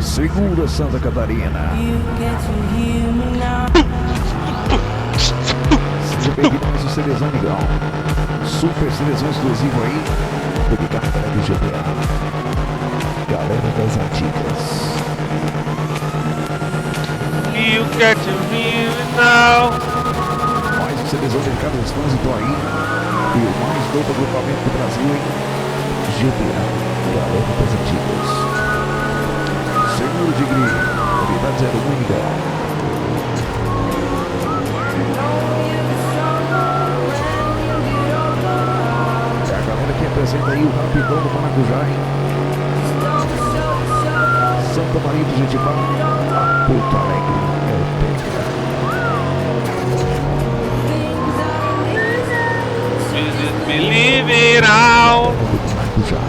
Segunda Santa Catarina. Seja bem-vindo a esse Cerezão, amigão. Super Cerezão exclusivo aí do Bicata do GTA. Galera das antigas. You get to me now. Mais um Cerezão dedicado aos fãs, então aí. E o mais novo agrupamento do Brasil, hein? GTA. Galera das antigas. Seguro de gringo. Unidade 01, amigão. Que apresenta aí o Rapidão do Maracujá, hein? Santa Maria de Jetibá, a Porto Alegre, é o Petra. Believe it all. Maracujá.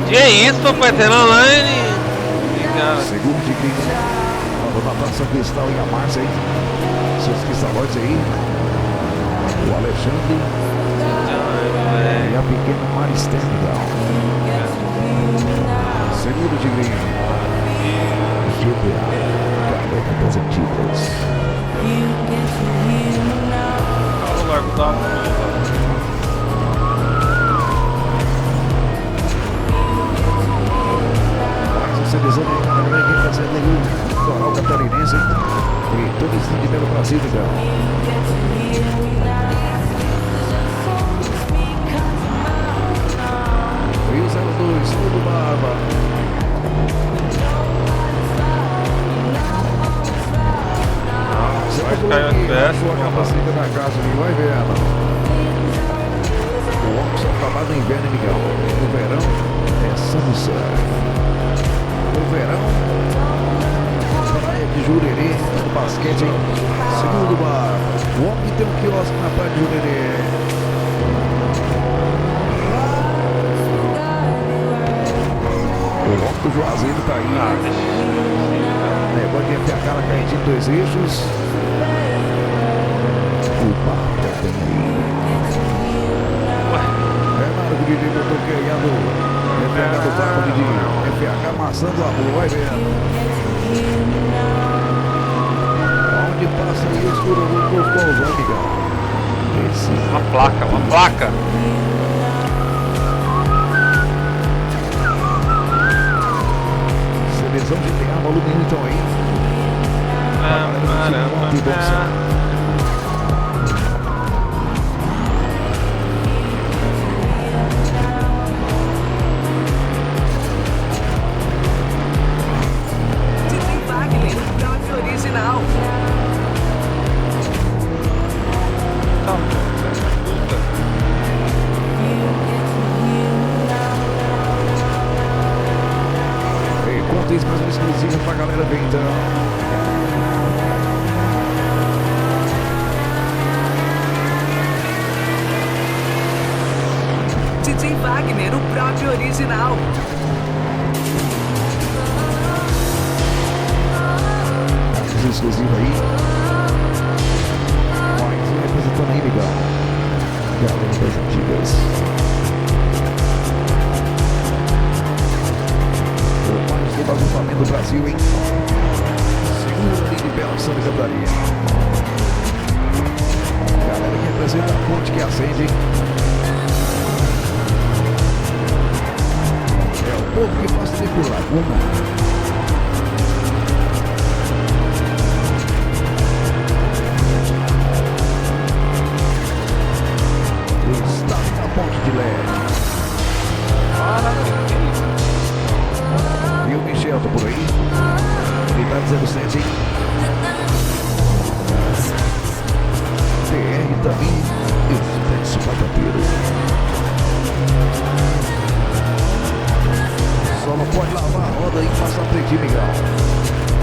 Que é isso, papai? Tem online? Segundo de gringo. Nova Natal Cristal e a Márcia, hein? Seus cristalóides aí. O Alexandre. E a pequena Maristela. Seguro de gringo. GTA. Galera das antigas. Fala logo, dá uma Mais um CDzão aí, galera. Quem fazendo aí o Coral Catarinense, hein? E todo esse de pelo Brasil, então. 02, tudo barba. Você vai cair aqui, sua capacidade da casa ali, vai vendo. O homem só trabalha no inverno, amigão. No verão é São Surf. No verão, praia de Jurerê, no basquete, hein? Segundo bar. O homem tem um quiosque na praia de Jurerê. O Rock do Juazeiro tá aí. Negócio de enfiar a cara caída em dois eixos. O Barba tem aí. É nada que o DJ botou queimando. FH do Barba, DJ. FH amassando a rua, vai vendo. Onde passa aí os cururus gostosos, amigão. Uma placa, uma placa. Seleção de GTA volume 1 então aí. DJ Wagner, próprio original. Conta isso mais uma exclusiva pra galera ver então. DJ Wagner, o próprio original. Exclusivo aí. Mais um representando aí, legal. Galera das antigas. O mais do agrupamento do Brasil, hein? Segura ali de Belo Santa Catarina. Galera que representa a fonte que acende, hein? É o povo que passa ali por Laguna. Está na ponte de leste. E o Michel tá por aí. Unidade 07, hein? TR também. Expresso Patateiro. Só não pode lavar a roda e passar frente, migão.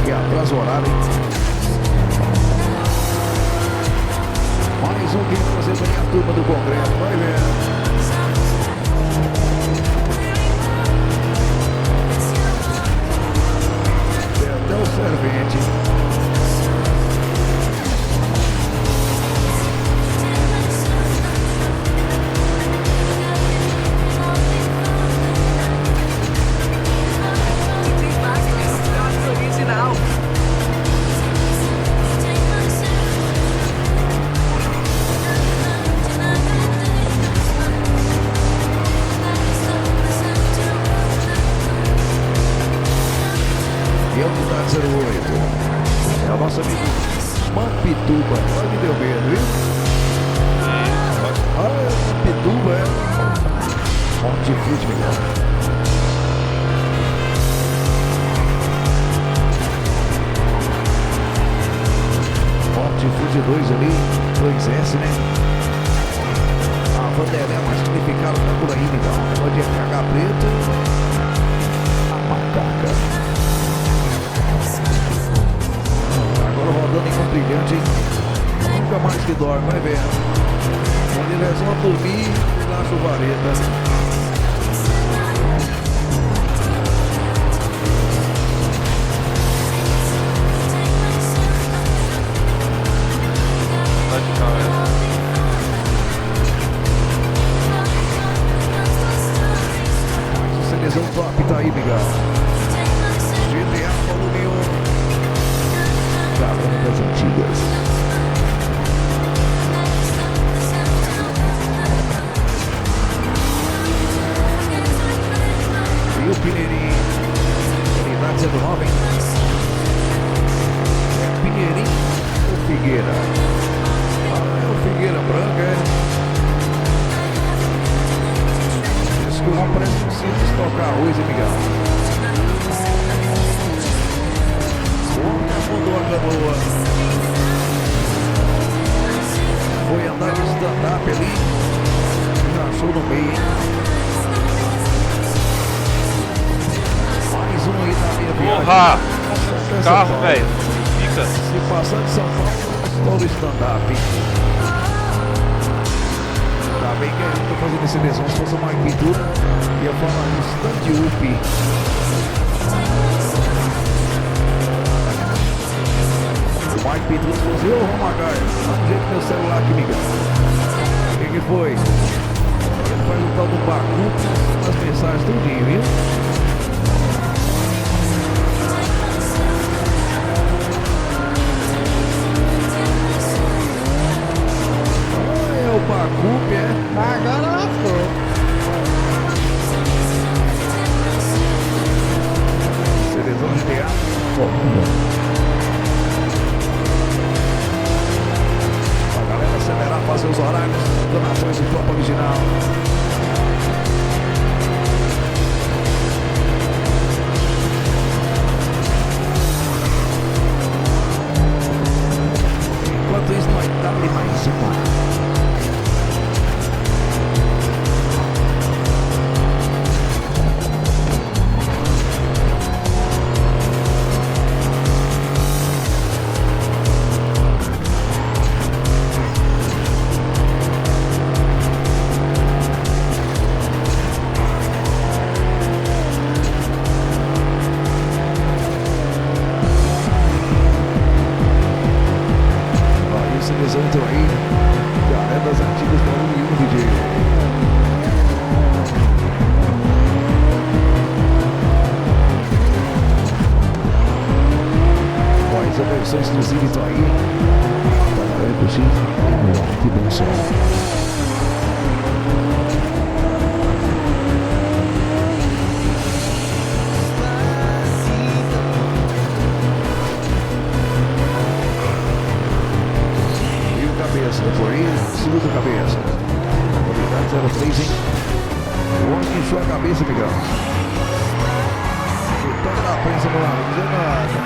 Que atrasa o horário, hein? Mais um que representa aí a turma do Congresso. Vai vendo. Até o servente. unidade 08. É o nosso amigo Mampituba. Olha que deu medo, viu? Olha, Mampituba, é. Monte Fute, Miguel. Fute 2 ali, 2S, né? A Vanderlei mais significado tá por aí, Miguel. Pode FH preto. A macaca. Agora rodando em um brilhante, hein? Nunca mais que dorme, vai ver. Quando ele resolve dormir, ele acha o vareta. Seleção top tá aí, Miguel. GTA volume 1. Galera das antigas. E o Pinheirinho. Unidade 19. É Pinheirinho ou Figueira? Ah, é o Figueira Branca, é. Não parece um simples tocar arroz, hein, Miguel? O homem afundou a canoa. Foi andar de stand-up ali. Já achou no meio, hein? Mais um aí na minha viagem. Porra! Carro, velho. Fica. Se passar de São Paulo, estoura o stand-up, hein? Ainda bem que a gente tá fazendo esse desenho. Se fosse uma pintura, ia falar no stand-up. O Mike Pintura falou assim: ô Romagaia, dá um jeito meu celular aqui, Miguel. O que foi? Ele faz o tal do backup nas mensagens tudinho, viu? O Bacup, é? Agora lascou. Seleção de teatro. A galera acelerar, fazer os horários, donações de tropa original. Enquanto isso, nós dá-lhe mais uma. Então aí, galera das antigas volume 1, DJ. Mas a versão exclusiva então aí, da galera do Chico, que bom som. Por aí, segundo cabeça. Unidade 03, hein? O homem encheu a cabeça, Miguel. Chutando na prensa no ar, não dizer nada.